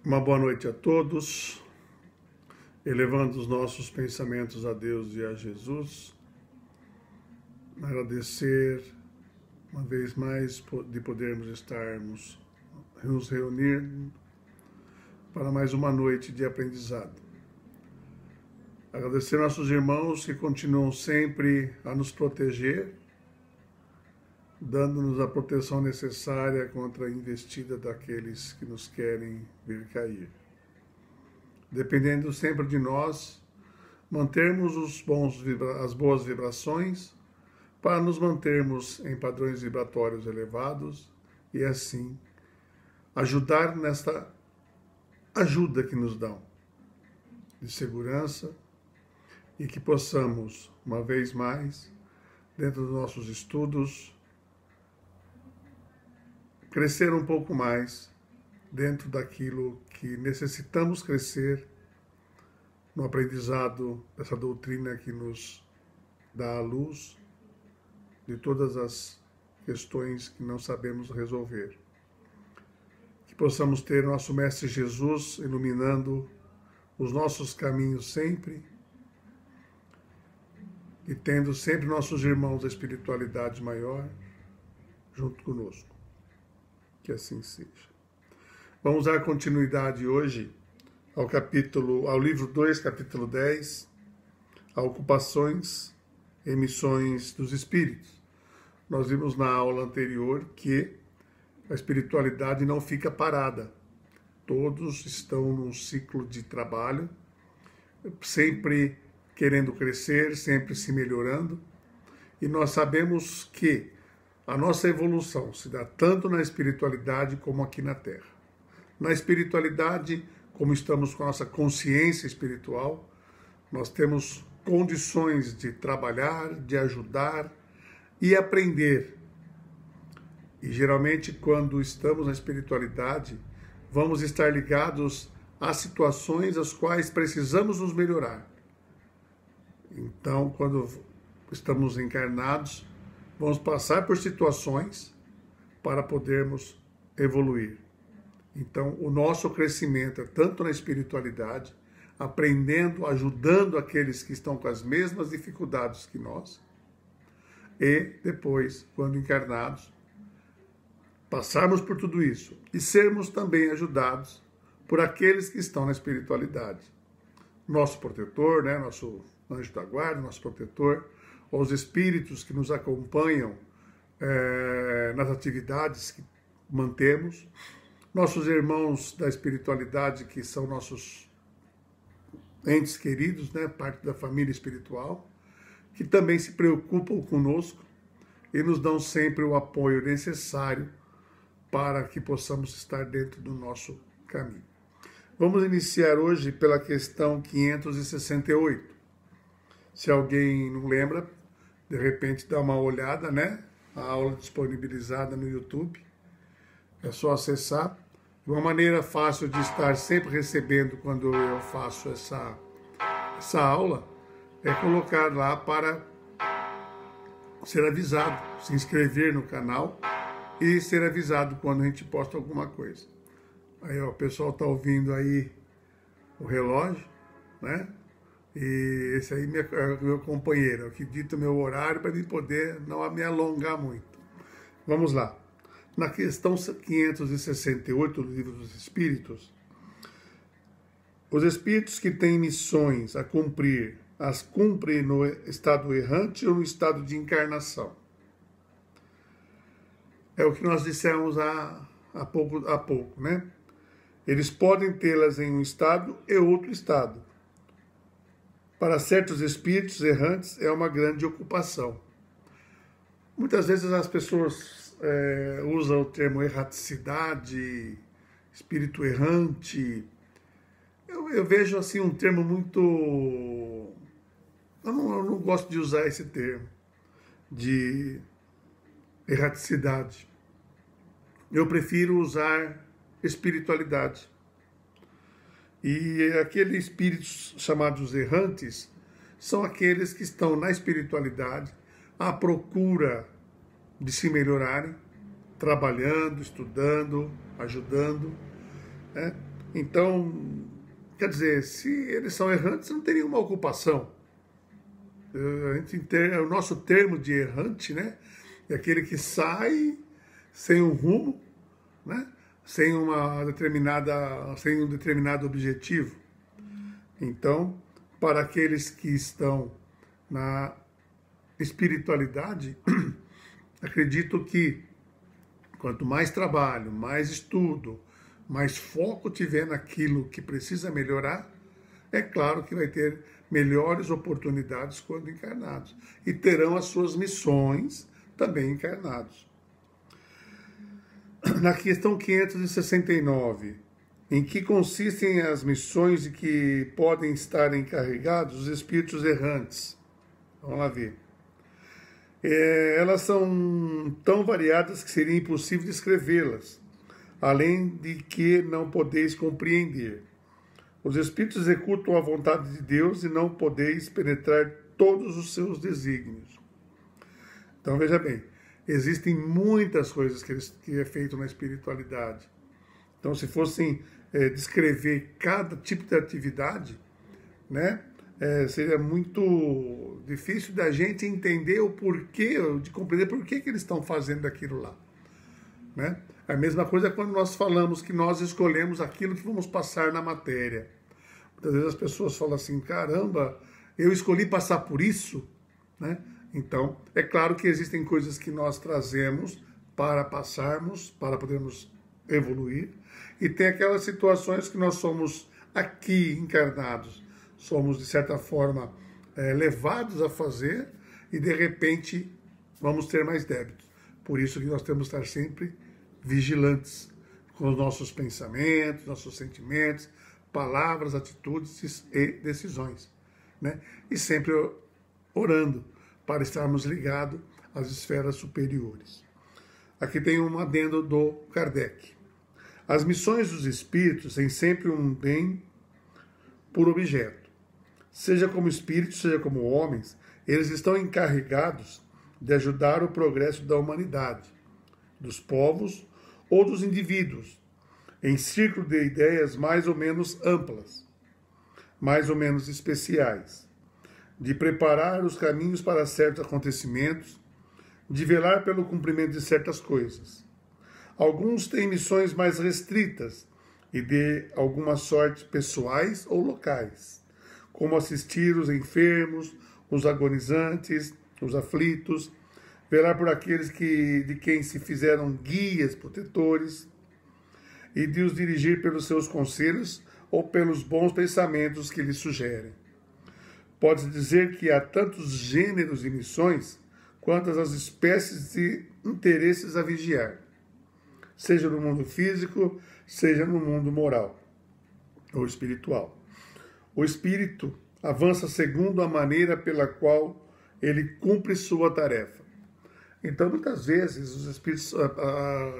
Uma boa noite a todos, elevando os nossos pensamentos a Deus e a Jesus. Agradecer uma vez mais de podermos nos reunir para mais uma noite de aprendizado. Agradecer nossos irmãos que continuam sempre a nos proteger, dando-nos a proteção necessária contra a investida daqueles que nos querem ver cair. Dependendo sempre de nós, mantermos as boas vibrações para nos mantermos em padrões vibratórios elevados e assim ajudar nesta ajuda que nos dão de segurança e que possamos, uma vez mais, dentro dos nossos estudos, crescer um pouco mais dentro daquilo que necessitamos crescer no aprendizado dessa doutrina que nos dá a luz de todas as questões que não sabemos resolver. Que possamos ter nosso Mestre Jesus iluminando os nossos caminhos sempre e tendo sempre nossos irmãos da espiritualidade maior junto conosco. Que assim seja. Vamos dar continuidade hoje ao livro 2, capítulo 10, a ocupações e missões dos espíritos. Nós vimos na aula anterior que a espiritualidade não fica parada. Todos estão num ciclo de trabalho, sempre querendo crescer, sempre se melhorando, e nós sabemos que a nossa evolução se dá tanto na espiritualidade como aqui na Terra. Na espiritualidade, como estamos com a nossa consciência espiritual, nós temos condições de trabalhar, de ajudar e aprender. E geralmente, quando estamos na espiritualidade, vamos estar ligados a situações as quais precisamos nos melhorar. Então, quando estamos encarnados, vamos passar por situações para podermos evoluir. Então, o nosso crescimento é tanto na espiritualidade, aprendendo, ajudando aqueles que estão com as mesmas dificuldades que nós, e depois, quando encarnados, passarmos por tudo isso e sermos também ajudados por aqueles que estão na espiritualidade. Nosso protetor, nosso anjo da guarda, nosso protetor, os espíritos que nos acompanham nas atividades que mantemos, nossos irmãos da espiritualidade que são nossos entes queridos, parte da família espiritual, que também se preocupam conosco e nos dão sempre o apoio necessário para que possamos estar dentro do nosso caminho. Vamos iniciar hoje pela questão 568. Se alguém não lembra, de repente dá uma olhada, a aula disponibilizada no YouTube. É só acessar. Uma maneira fácil de estar sempre recebendo quando eu faço essa aula é colocar lá para ser avisado, se inscrever no canal e ser avisado quando a gente posta alguma coisa. Aí o pessoal está ouvindo aí o relógio, E esse aí é meu companheiro, que dita o meu horário para mim poder não me alongar muito. Vamos lá. Na questão 568 do Livro dos Espíritos, os espíritos que têm missões a cumprir, as cumprem no estado errante ou no estado de encarnação? É o que nós dissemos há pouco, Eles podem tê-las em um estado e outro estado. Para certos espíritos errantes é uma grande ocupação. Muitas vezes as pessoas usam o termo erraticidade, espírito errante. Eu vejo assim um termo muito... Eu não gosto de usar esse termo de erraticidade. Eu prefiro usar espiritualidade. E aqueles espíritos chamados errantes são aqueles que estão na espiritualidade à procura de se melhorarem, trabalhando, estudando, ajudando, Então, quer dizer, se eles são errantes, não teria uma ocupação. O nosso termo de errante, né, é aquele que sai sem um rumo, né, sem um determinado objetivo. Então, para aqueles que estão na espiritualidade, acredito que quanto mais trabalho, mais estudo, mais foco tiver naquilo que precisa melhorar, é claro que vai ter melhores oportunidades quando encarnados. E terão as suas missões também encarnados. Na questão 569, em que consistem as missões de que podem estar encarregados os espíritos errantes? Vamos lá ver. Elas são tão variadas que seria impossível descrevê-las, além de que não podeis compreender. Os espíritos executam a vontade de Deus e não podeis penetrar todos os seus desígnios. Então, veja bem, existem muitas coisas que é feito na espiritualidade. Então, se fossem descrever cada tipo de atividade, né, seria muito difícil da gente entender o porquê, de compreender por que eles estão fazendo aquilo lá, né? A mesma coisa quando nós falamos que nós escolhemos aquilo que vamos passar na matéria. Muitas vezes as pessoas falam assim, caramba, eu escolhi passar por isso, né? Então, é claro que existem coisas que nós trazemos para passarmos, para podermos evoluir, e tem aquelas situações que nós somos aqui encarnados, somos de certa forma levados a fazer e de repente vamos ter mais débitos. Por isso que nós temos que estar sempre vigilantes com os nossos pensamentos, nossos sentimentos, palavras, atitudes e decisões, né? E sempre orando para estarmos ligados às esferas superiores. Aqui tem um adendo do Kardec. As missões dos espíritos têm sempre um bem por objeto. Seja como espíritos, seja como homens, eles estão encarregados de ajudar o progresso da humanidade, dos povos ou dos indivíduos, em círculo de ideias mais ou menos amplas, mais ou menos especiais, de preparar os caminhos para certos acontecimentos, de velar pelo cumprimento de certas coisas. Alguns têm missões mais restritas e de alguma sorte pessoais ou locais, como assistir os enfermos, os agonizantes, os aflitos, velar por aqueles de quem se fizeram guias protetores e de os dirigir pelos seus conselhos ou pelos bons pensamentos que lhes sugerem. Pode-se dizer que há tantos gêneros de missões quantas as espécies de interesses a vigiar, seja no mundo físico, seja no mundo moral ou espiritual. O espírito avança segundo a maneira pela qual ele cumpre sua tarefa. Então, muitas vezes, os espíritos,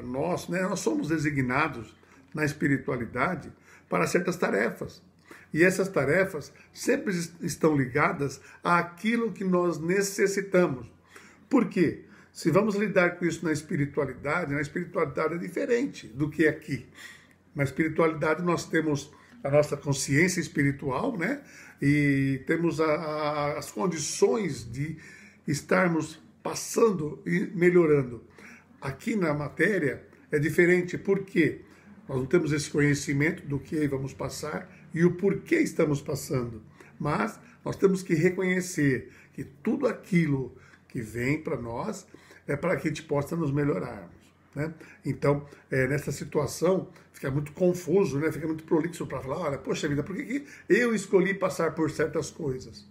nós somos designados na espiritualidade para certas tarefas. E essas tarefas sempre estão ligadas àquilo que nós necessitamos. Por quê? Se vamos lidar com isso na espiritualidade é diferente do que aqui. Na espiritualidade nós temos a nossa consciência espiritual, né? E temos as condições de estarmos passando e melhorando. Aqui na matéria é diferente, por quê? Nós não temos esse conhecimento do que vamos passar e o porquê estamos passando. Mas nós temos que reconhecer que tudo aquilo que vem para nós é para que a gente possa nos melhorarmos, né? Então, nessa situação, fica muito confuso, né? Fica muito prolixo para falar, olha, poxa vida, por que eu escolhi passar por certas coisas?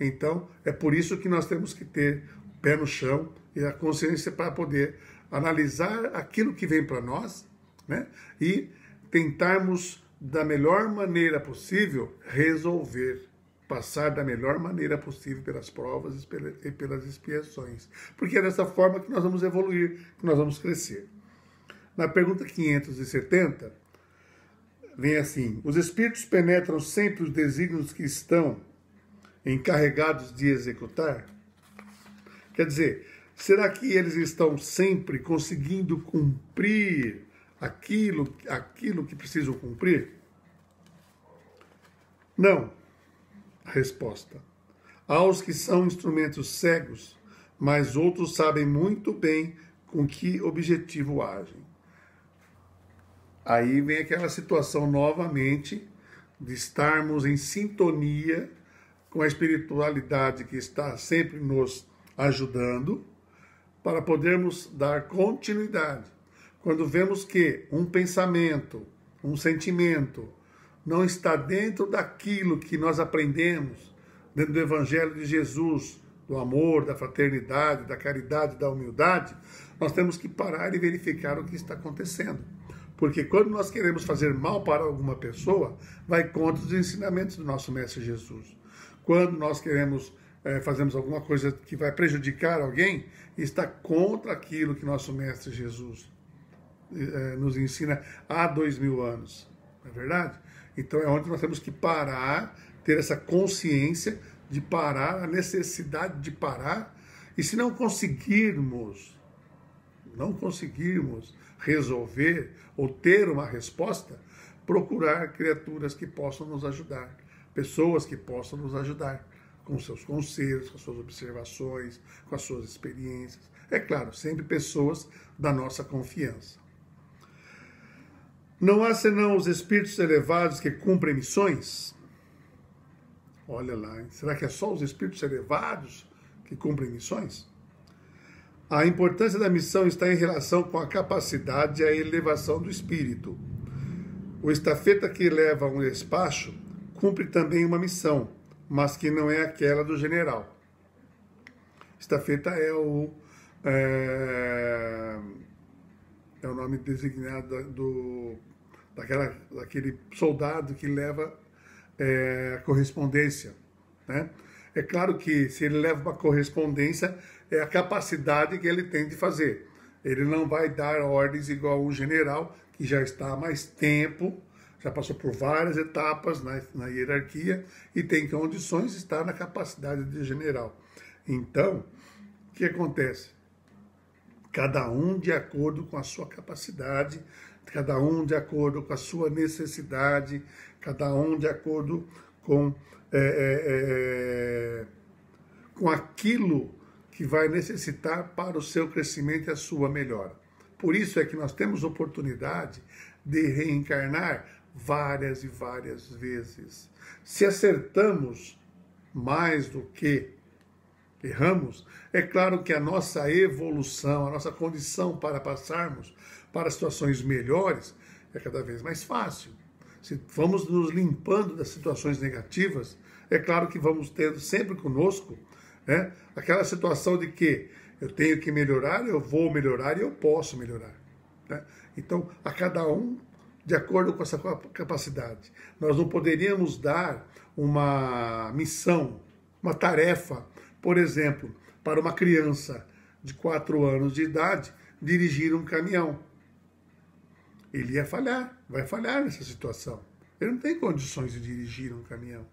Então, é por isso que nós temos que ter o pé no chão e a consciência para poder analisar aquilo que vem para nós, né? E tentarmos, da melhor maneira possível, resolver, passar da melhor maneira possível pelas provas e pelas expiações. Porque é dessa forma que nós vamos evoluir, que nós vamos crescer. Na pergunta 570, vem assim: os espíritos penetram sempre os desígnios que estão encarregados de executar? Quer dizer, será que eles estão sempre conseguindo cumprir aquilo que precisam cumprir? Não. A resposta. Há os que são instrumentos cegos, mas outros sabem muito bem com que objetivo agem. Aí vem aquela situação novamente de estarmos em sintonia com a espiritualidade que está sempre nos ajudando para podermos dar continuidade. Quando vemos que um pensamento, um sentimento não está dentro daquilo que nós aprendemos, dentro do Evangelho de Jesus, do amor, da fraternidade, da caridade, da humildade, nós temos que parar e verificar o que está acontecendo. Porque quando nós queremos fazer mal para alguma pessoa, vai contra os ensinamentos do nosso Mestre Jesus. Quando nós fazemos alguma coisa que vai prejudicar alguém, está contra aquilo que nosso Mestre Jesus nos ensina há 2000 anos. Não é verdade? Então é onde nós temos que parar, ter essa consciência de parar, a necessidade de parar, e se não conseguirmos resolver ou ter uma resposta, procurar criaturas que possam nos ajudar, pessoas que possam nos ajudar com seus conselhos, com as suas observações, com as suas experiências. É claro, sempre pessoas da nossa confiança. Não há senão os espíritos elevados que cumprem missões? Olha lá, hein? Será que é só os espíritos elevados que cumprem missões? A importância da missão está em relação com a capacidade e a elevação do espírito. O estafeta que leva um despacho cumpre também uma missão, mas que não é aquela do general. Estafeta é o nome designado daquele soldado que leva a correspondência, né? É claro que se ele leva uma correspondência, é a capacidade que ele tem de fazer. Ele não vai dar ordens igual um general que já está há mais tempo, já passou por várias etapas na hierarquia e tem condições de estar na capacidade de general. Então, o que acontece? Cada um de acordo com a sua capacidade, cada um de acordo com a sua necessidade, cada um de acordo com aquilo que vai necessitar para o seu crescimento e a sua melhora. Por isso é que nós temos oportunidade de reencarnar várias e várias vezes. Se acertamos mais do que erramos, é claro que a nossa evolução, a nossa condição para passarmos para situações melhores é cada vez mais fácil. Se vamos nos limpando das situações negativas, é claro que vamos tendo sempre conosco, né, aquela situação de que eu tenho que melhorar, eu vou melhorar e eu posso melhorar, né? Então, a cada um de acordo com essa capacidade. Nós não poderíamos dar uma missão, uma tarefa, por exemplo, para uma criança de 4 anos de idade dirigir um caminhão. Ele ia falhar, vai falhar nessa situação. Ele não tem condições de dirigir um caminhão.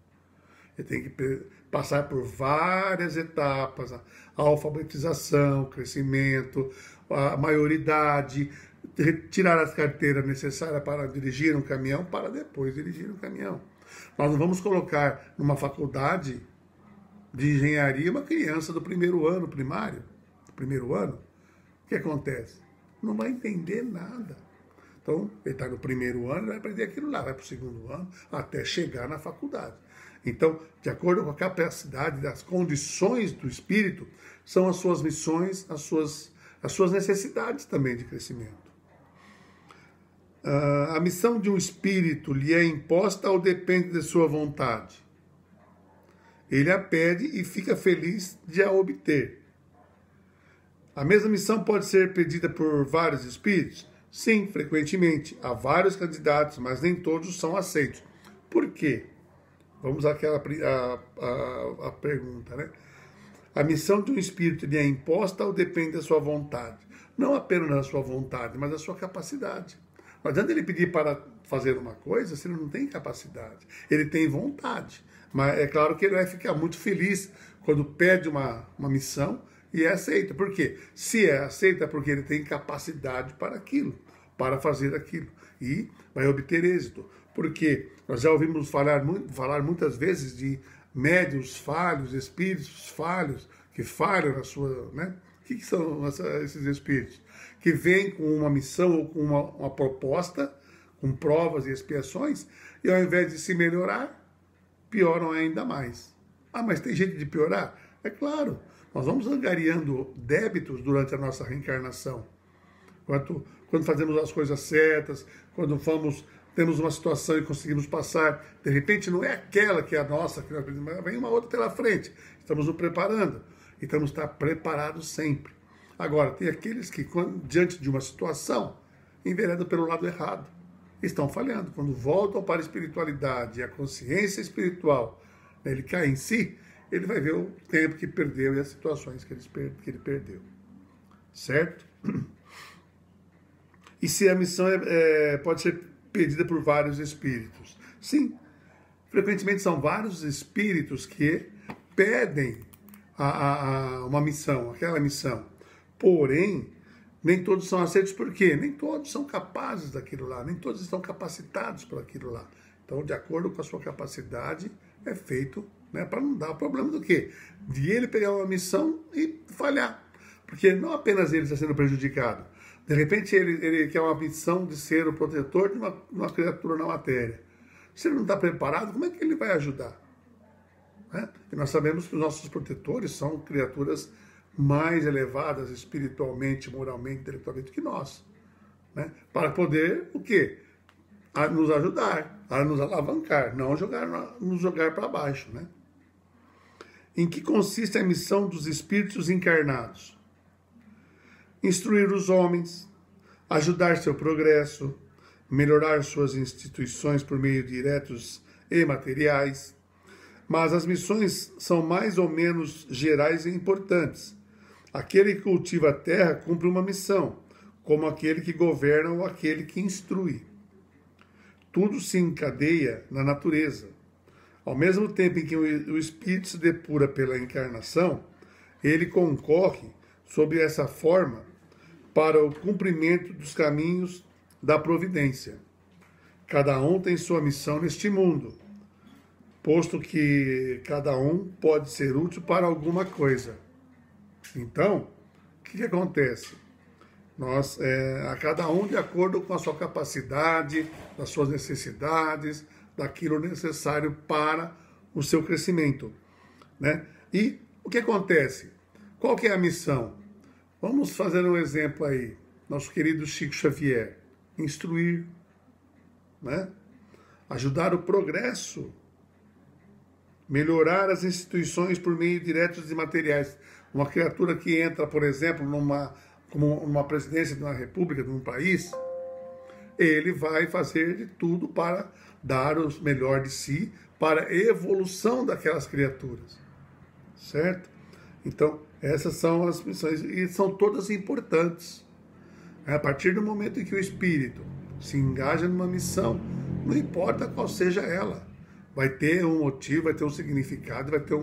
Ele tem que passar por várias etapas, a alfabetização, o crescimento, a maioridade, tirar as carteiras necessárias para dirigir um caminhão, para depois dirigir um caminhão. Nós não vamos colocar numa faculdade de engenharia uma criança do primeiro ano primário, do primeiro ano. O que acontece? Não vai entender nada. Então, ele está no primeiro ano, ele vai aprender aquilo lá, vai para o segundo ano, até chegar na faculdade. Então, de acordo com a capacidade, das condições do espírito, são as suas missões, as suas necessidades também de crescimento. A missão de um espírito lhe é imposta ou depende de sua vontade? Ele a pede e fica feliz de a obter. A mesma missão pode ser pedida por vários espíritos? Sim, frequentemente. Há vários candidatos, mas nem todos são aceitos. Por quê? Vamos àquela a pergunta, né? A missão de um espírito lhe é imposta ou depende da sua vontade? Não apenas da sua vontade, mas da sua capacidade. Não adianta ele pedir para fazer uma coisa se ele não tem capacidade. Ele tem vontade. Mas é claro que ele vai ficar muito feliz quando pede uma missão e é aceita. Por quê? Se é aceita é porque ele tem capacidade para aquilo. para fazer aquilo. E vai obter êxito. Porque nós já ouvimos falar muitas vezes de médiuns falhos, espíritos falhos, que falham na sua... Né? O que são esses espíritos? Que vêm com uma missão ou com uma proposta, com provas e expiações, e ao invés de se melhorar, pioram ainda mais. Ah, mas tem jeito de piorar? É claro, nós vamos angariando débitos durante a nossa reencarnação. Quando fazemos as coisas certas, quando temos uma situação e conseguimos passar, de repente não é aquela que é a nossa, mas vem uma outra pela frente. Estamos nos preparando e temos que estar preparados sempre. Agora, tem aqueles que, diante de uma situação, enveredam pelo lado errado. Estão falhando. Quando voltam para a espiritualidade e a consciência espiritual, né, ele cai em si, ele vai ver o tempo que perdeu e as situações que ele perdeu. Certo? E se a missão pode ser pedida por vários espíritos? Sim. Frequentemente são vários espíritos que pedem uma missão, aquela missão. Porém, nem todos são aceitos, por quê? Nem todos são capazes daquilo lá, nem todos estão capacitados para aquilo lá. Então, de acordo com a sua capacidade, é feito, né, para não dar o problema do quê? De ele pegar uma missão e falhar. Porque não apenas ele está sendo prejudicado. De repente, ele quer uma missão de ser o protetor de uma criatura na matéria. Se ele não está preparado, como é que ele vai ajudar? Né? E nós sabemos que os nossos protetores são criaturas mais elevadas espiritualmente, moralmente, intelectualmente que nós, né? Para poder, o quê? A nos ajudar, a nos alavancar, não nos jogar para baixo, né? Em que consiste a missão dos espíritos encarnados? Instruir os homens, ajudar seu progresso, melhorar suas instituições por meio de diretos e materiais. Mas as missões são mais ou menos gerais e importantes. Aquele que cultiva a terra cumpre uma missão, como aquele que governa ou aquele que instrui. Tudo se encadeia na natureza. Ao mesmo tempo em que o espírito se depura pela encarnação, ele concorre, sob essa forma, para o cumprimento dos caminhos da providência. Cada um tem sua missão neste mundo, posto que cada um pode ser útil para alguma coisa. Então, o que acontece? A cada um de acordo com a sua capacidade, das suas necessidades, daquilo necessário para o seu crescimento, né? E o que acontece? Qual que é a missão? Vamos fazer um exemplo aí. Nosso querido Chico Xavier. Instruir, né? Ajudar o progresso. Melhorar as instituições por meio diretos de materiais. Uma criatura que entra, por exemplo, numa presidência de uma república, de um país, ele vai fazer de tudo para dar o melhor de si para a evolução daquelas criaturas. Certo? Então, essas são as missões, e são todas importantes. A partir do momento em que o espírito se engaja numa missão, não importa qual seja ela, vai ter um motivo, vai ter um significado, vai ter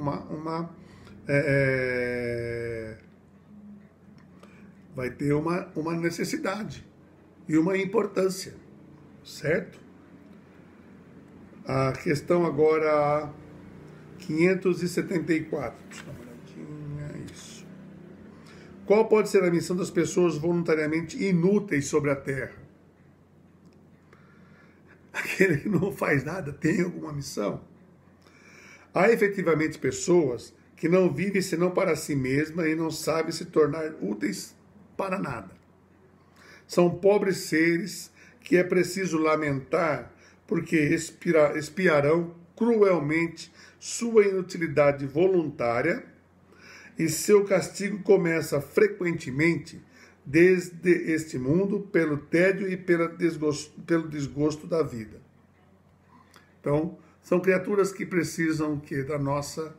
vai ter uma necessidade e uma importância, certo? A questão agora 574. Deixa eu dar uma olhadinha, isso. Qual pode ser a missão das pessoas voluntariamente inúteis sobre a Terra? Aquele que não faz nada tem alguma missão? Há efetivamente pessoas que não vivem senão para si mesma e não sabem se tornar úteis para nada. São pobres seres que é preciso lamentar porque expiarão cruelmente sua inutilidade voluntária e seu castigo começa frequentemente desde este mundo pelo tédio e pelo desgosto da vida. Então, são criaturas que precisam da nossa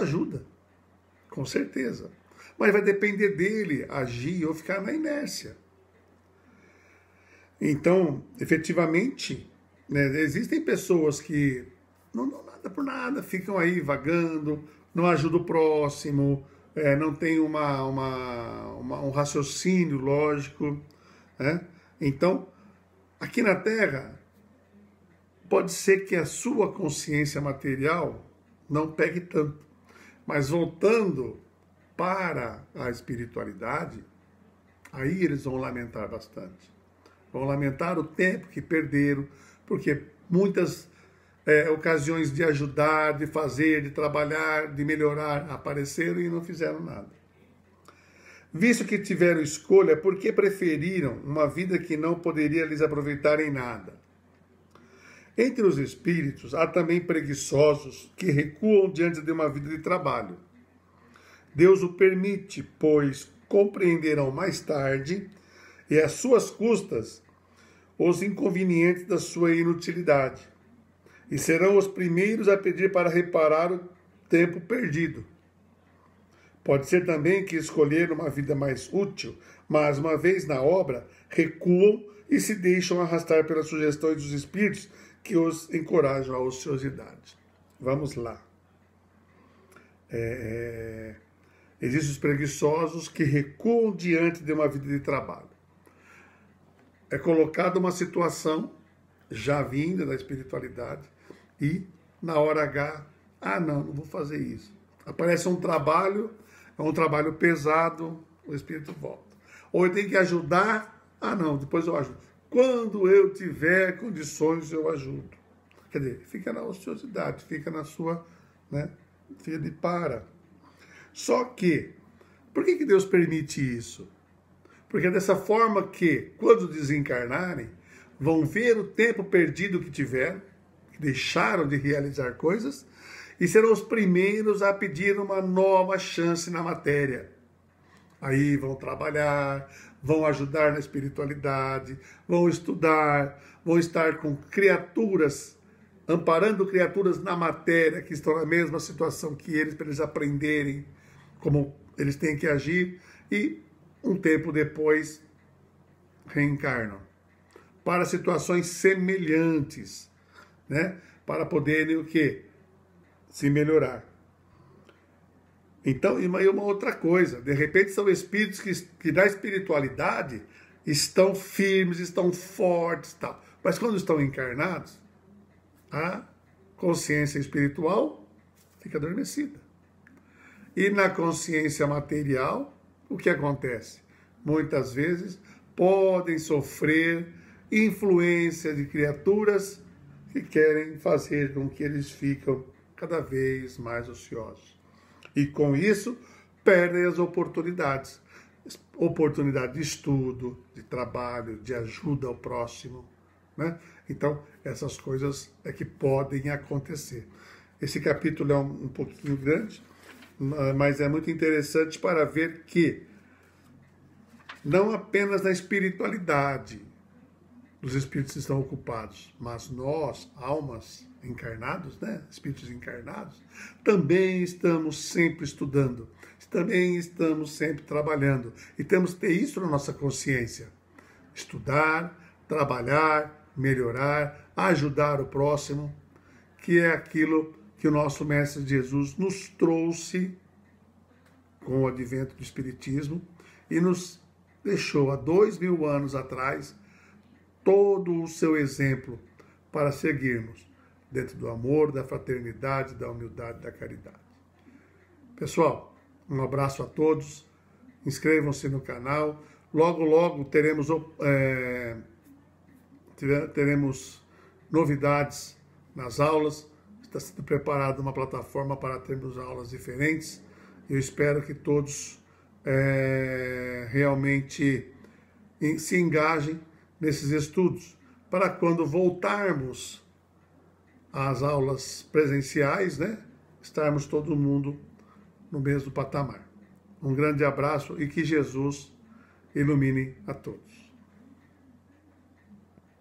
ajuda, com certeza. Mas vai depender dele agir ou ficar na inércia. Então, efetivamente, né, existem pessoas que não dão nada por nada, ficam aí vagando, não ajudam o próximo, não tem um raciocínio lógico, né? Então, aqui na Terra, pode ser que a sua consciência material não pegue tanto, mas voltando para a espiritualidade, aí eles vão lamentar bastante. Vão lamentar o tempo que perderam, porque muitas ocasiões de ajudar, de fazer, de trabalhar, de melhorar apareceram e não fizeram nada. Visto que tiveram escolha, por que preferiram uma vida que não poderia lhes aproveitar em nada? Entre os espíritos, há também preguiçosos que recuam diante de uma vida de trabalho. Deus o permite, pois compreenderão mais tarde, e às suas custas, os inconvenientes da sua inutilidade, e serão os primeiros a pedir para reparar o tempo perdido. Pode ser também que escolheram uma vida mais útil, mas uma vez na obra, recuam e se deixam arrastar pelas sugestões dos espíritos que os encorajam à ociosidade. Vamos lá. Existem os preguiçosos que recuam diante de uma vida de trabalho. É colocada uma situação já vinda da espiritualidade e, na hora H, não vou fazer isso. Aparece um trabalho, é um trabalho pesado, o espírito volta. Ou eu tenho que ajudar, não, depois eu ajudo. Quando eu tiver condições, eu ajudo. Quer dizer, fica na ociosidade, fica na sua, fica de para. Só que, por que Deus permite isso? Porque é dessa forma que, quando desencarnarem, vão ver o tempo perdido que tiveram, que deixaram de realizar coisas, e serão os primeiros a pedir uma nova chance na matéria. Aí vão trabalhar, vão ajudar na espiritualidade, vão estudar, vão estar com criaturas, amparando criaturas na matéria, que estão na mesma situação que eles, para eles aprenderem como eles têm que agir, e um tempo depois reencarnam para situações semelhantes, para poderem o quê? Se melhorar. Então, e uma outra coisa, de repente são espíritos que da espiritualidade estão firmes, estão fortes, tal. Mas quando estão encarnados, a consciência espiritual fica adormecida. E na consciência material, o que acontece? Muitas vezes podem sofrer influência de criaturas que querem fazer com que eles fiquem cada vez mais ociosos. E com isso, perdem as oportunidades. Oportunidade de estudo, de trabalho, de ajuda ao próximo. Então, essas coisas é que podem acontecer. Esse capítulo é um pouquinho grande, mas é muito interessante para ver que não apenas na espiritualidade os espíritos estão ocupados, mas nós, almas encarnados, espíritos encarnados, também estamos sempre estudando, também estamos sempre trabalhando, e temos que ter isso na nossa consciência. Estudar, trabalhar, melhorar, ajudar o próximo, que é aquilo que o nosso Mestre Jesus nos trouxe com o advento do Espiritismo e nos deixou há 2000 anos atrás todo o seu exemplo para seguirmos dentro do amor, da fraternidade, da humildade, da caridade. Pessoal, um abraço a todos, inscrevam-se no canal, logo, logo teremos novidades nas aulas, está sendo preparada uma plataforma para termos aulas diferentes, eu espero que todos realmente se engajem nesses estudos, para quando voltarmos às aulas presenciais, estarmos todo mundo no mesmo patamar. Um grande abraço e que Jesus ilumine a todos.